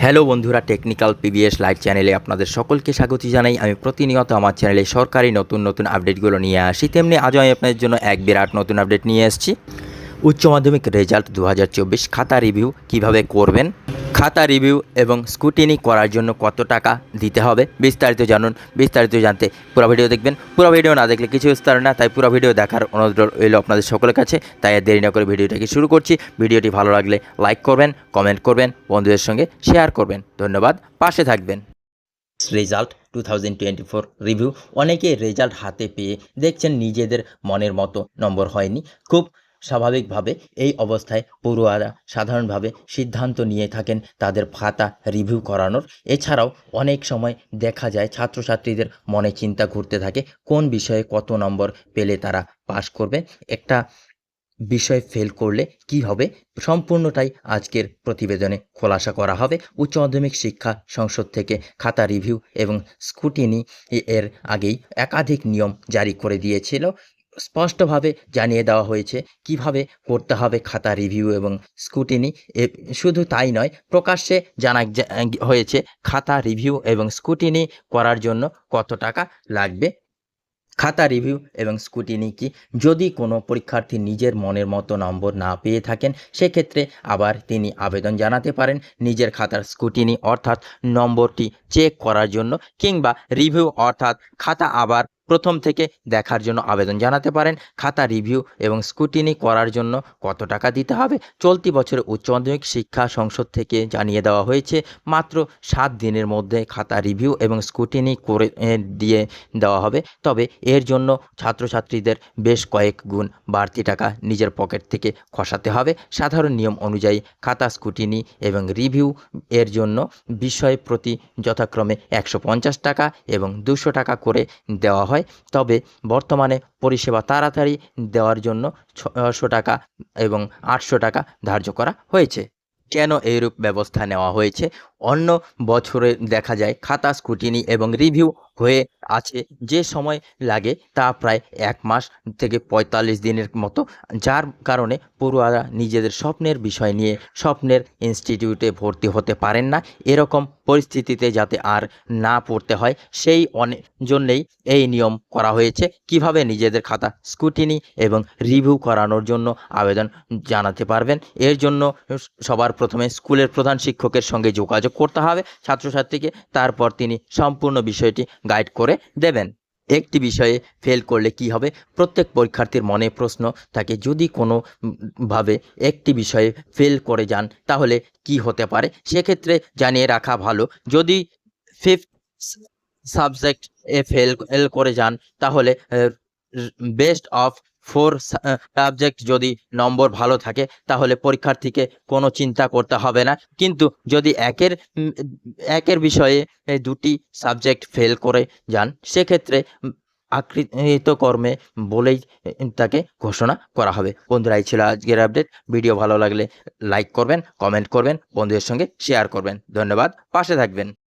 Hello বন্ধুরা, technical PBS live চ্যানেলে আপনাদের সকলকে স্বাগত জানাই। আমি প্রতিনিয়ত আমার চ্যানেলে সরকারি নতুন নতুন আপডেটগুলো নিয়ে আসি, তেমনি আজও আমি আপনাদের জন্য এক বিরাট নতুন আপডেট নিয়ে এসেছি। উচ্চ মাধ্যমিক রেজাল্ট 2024 খাতা রিভিউ কিভাবে করবেন, খাতা রিভিউ এবং স্কুটিনি করার জন্য কত টাকা দিতে হবে, বিস্তারিত জানুন। বিস্তারিত জানতে পুরো ভিডিও দেখবেন। পুরো ভিডিও না দেখলে কিছু বুঝতে পারবেন না, তাই পুরো ভিডিও দেখার অনুরোধ রইল আপনাদের সকলের কাছে। তাই আর দেরি না করে ভিডিওটাকে শুরু করছি। ভিডিওটি ভালো লাগলে লাইক করবেন, কমেন্ট করবেন, বন্ধুদের সঙ্গে শেয়ার করবেন। ধন্যবাদ, পাশে থাকবেন। Result 2024 review. অনেকে রেজাল্ট হাতে পেয়ে দেখছেন নিজেদের মনের মতো নম্বর হয়নি। খুব স্বাভাবিকভাবে এই অবস্থায় পড়ুয়ারা সাধারণভাবে সিদ্ধান্ত নিয়ে থাকেন তাদের খাতা রিভিউ করানোর। এছাড়াও অনেক সময় দেখা যায় ছাত্রছাত্রীদের মনে চিন্তা ঘুরতে থাকে কোন বিষয়ে কত নম্বর পেলে তারা পাশ করবে, একটা বিষয় ফেল করলে কি হবে। সম্পূর্ণটাই আজকের প্রতিবেদনে খোলাসা করা হবে। উচ্চ মাধ্যমিক শিক্ষা সংসদ থেকে খাতা রিভিউ এবং স্কুটিনি এর আগেই একাধিক নিয়ম জারি করে দিয়েছিল। স্পষ্টভাবে জানিয়ে দেওয়া হয়েছে কিভাবে করতে হবে খাতা রিভিউ এবং স্কুটিনি। শুধু তাই নয়, প্রকাশ্যে জানা হয়েছে খাতা রিভিউ এবং স্কুটিনি করার জন্য কত টাকা লাগবে। খাতা রিভিউ এবং স্কুটিনি কি, যদি কোনো পরীক্ষার্থী নিজের মনের মতো নম্বর না পেয়ে থাকেন সেক্ষেত্রে আবার তিনি আবেদন জানাতে পারেন নিজের খাতার স্কুটিনি অর্থাৎ নম্বরটি চেক করার জন্য, কিংবা রিভিউ অর্থাৎ খাতা আবার প্রথম থেকে দেখার জন্য আবেদন জানাতে পারেন। খাতা রিভিউ এবং স্কুটিনি করার জন্য কত টাকা দিতে হবে, চলতি বছরে উচ্চ মাধ্যমিক শিক্ষা সংসদ থেকে জানিয়ে দেওয়া হয়েছে মাত্র 7 দিনের মধ্যে খাতা রিভিউ এবং স্কুটিনি করে দিয়ে দেওয়া হবে। তবে এর জন্য ছাত্রছাত্রীদের বেশ কয়েক গুণ বাড়তি টাকা নিজের পকেট থেকে খসাতে হবে। সাধারণ নিয়ম অনুযায়ী খাতা স্কুটিনি এবং রিভিউ এর জন্য বিষয় প্রতি যথাক্রমে 150 টাকা এবং 200 টাকা করে দেওয়া হয়। তবে বর্তমানে পরিষেবা তাড়াতাড়ি দেওয়ার জন্য 600 টাকা এবং 800 টাকা ধার্য করা হয়েছে। কেন এইরূপ ব্যবস্থা নেওয়া হয়েছে? অন্য বছরে দেখা যায় খাতা স্কুটিনি এবং রিভিউ হয়ে আছে যে সময় লাগে তা প্রায় 1 মাস থেকে 45 দিনের মতো, যার কারণে পড়ুয়ারা নিজেদের স্বপ্নের বিষয় নিয়ে স্বপ্নের ইনস্টিটিউটে ভর্তি হতে পারেন না। এরকম পরিস্থিতিতে যাতে আর না পড়তে হয় সেই জন্যেই এই নিয়ম করা হয়েছে। কিভাবে নিজেদের খাতা স্কুটিনি এবং রিভিউ করানোর জন্য আবেদন জানাতে পারবেন। এর জন্য সবার প্রথমে স্কুলের প্রধান শিক্ষকের সঙ্গে যোগাযোগ করতে হবে ছাত্রছাত্রীকে, তারপর তিনি সম্পূর্ণ বিষয়টি গাইড করে দেবেন। একটি বিষয়ে ফেল করলে কি হবে, প্রত্যেক পরীক্ষার্থীর মনে প্রশ্ন থাকে যদি কোনো ভাবে একটি বিষয়ে ফেল করে যান তাহলে কি হতে পারে। সেক্ষেত্রে জানিয়ে রাখা ভালো, যদি 5th সাবজেক্ট ফেল করে যান তাহলে বেস্ট অফ 4 সাবজেক্ট যদি নম্বর ভালো থাকে তাহলে পরীক্ষার্থীকে কোনো চিন্তা করতে হবে না। কিন্তু যদি একের বিষয়ে 2টি সাবজেক্ট ফেল করে যান সেক্ষেত্রে আকৃত কর্মে বলেই তাকে ঘোষণা করা হবে। বন্ধুরা, এই ছিল আজকের আপডেট। ভিডিও ভালো লাগলে লাইক করবেন, কমেন্ট করবেন, বন্ধুদের সঙ্গে শেয়ার করবেন। ধন্যবাদ, পাশে থাকবেন।